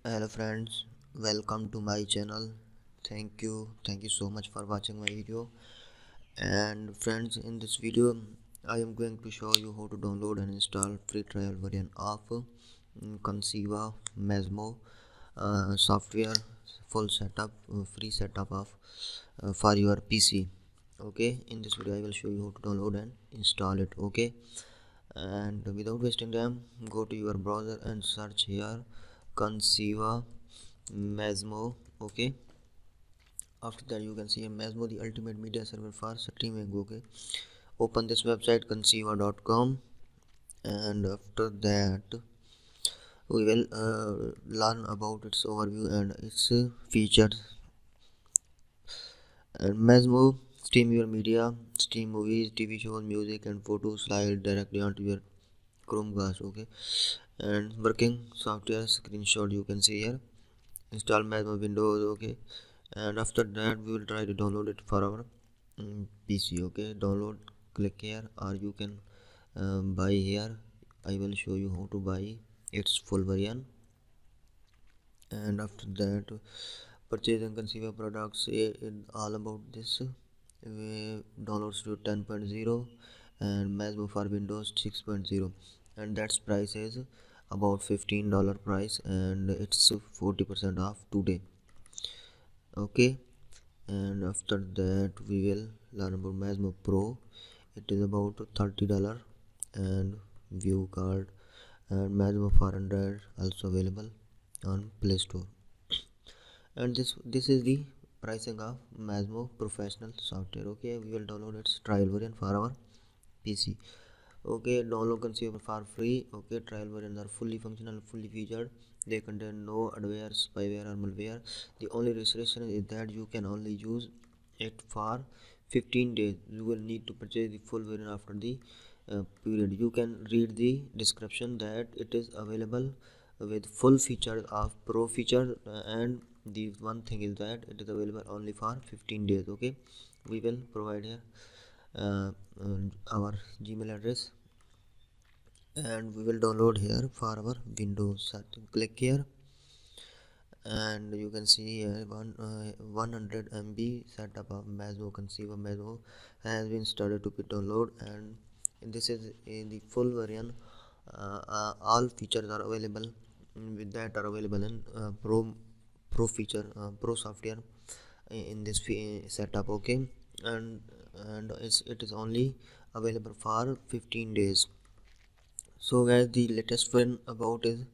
Hello friends, welcome to my channel. Thank you so much for watching my video. And friends, in this video I am going to show you how to download and install free trial version of Conceiva Mezzmo software, full setup, free setup of for your PC. Okay, in this video I will show you how to download and install it. Okay, and without wasting time, go to your browser and search here Conceiva Mezzmo. Okay, after that you can see a Mezzmo, the ultimate media server for streaming. Okay, open this website conceiva.com, and after that we will learn about its overview and its features. And Mezzmo stream your media, stream movies, TV shows, music and photos slide directly onto your Chromecast. Okay, and working software screenshot you can see here. Install Mezzmo Windows. Okay, and after that we will try to download it for our PC. Okay, download, click here, or you can buy here. I will show you how to buy its full version. And after that, purchase and consumer products, all about this. Downloads to 10.0 and Mezzmo for Windows 6.0, and that's price is about $15 price, and it's 40% off today. Okay, and after that we will learn about Mezzmo Pro. It is about $30, and view card and Mezzmo 400 also available on Play Store. And this is the pricing of Mezzmo professional software. Okay, we will download its trial version for our PC. Okay, download consumer for free. Okay, trial versions are fully functional, fully featured. They contain no adware, spyware or malware. The only restriction is that you can only use it for 15 days. You will need to purchase the full version after the period. You can read the description that it is available with full features of pro feature, and the one thing is that it is available only for 15 days. Okay, we will provide here uh, our Gmail address, and we will download here for our Windows setting. Click here, and you can see here 100 MB setup of Mezzmo Conceiver Mezzmo has been started to be download, and this is the full version. All features are available with that are available in pro feature, pro software in this setup. Okay, and it is only available for 15 days. So guys, the latest one about is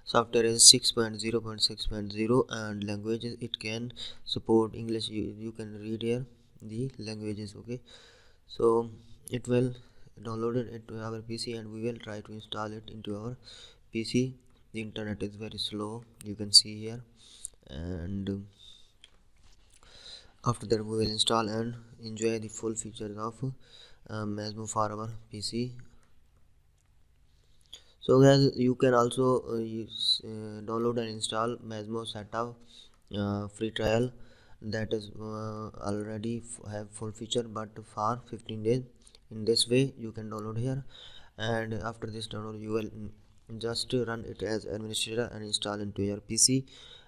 software is 6.0.6.0, and languages it can support English. You can read here the languages. Okay, so it will download it into our PC, and we will try to install it into our PC. The internet is very slow, you can see here, and after that we will install and enjoy the full features of Mezzmo for our PC. So guys, you can also download and install Mezzmo setup free trial, that is already have full feature but for 15 days. In this way you can download here, and after this download you will just run it as administrator and install into your PC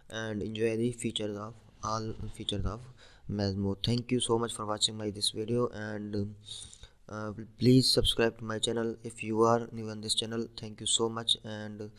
and enjoy the features of all features of Mezzmo. Thank you so much for watching my this video, and please subscribe to my channel if you are new on this channel. Thank you so much, and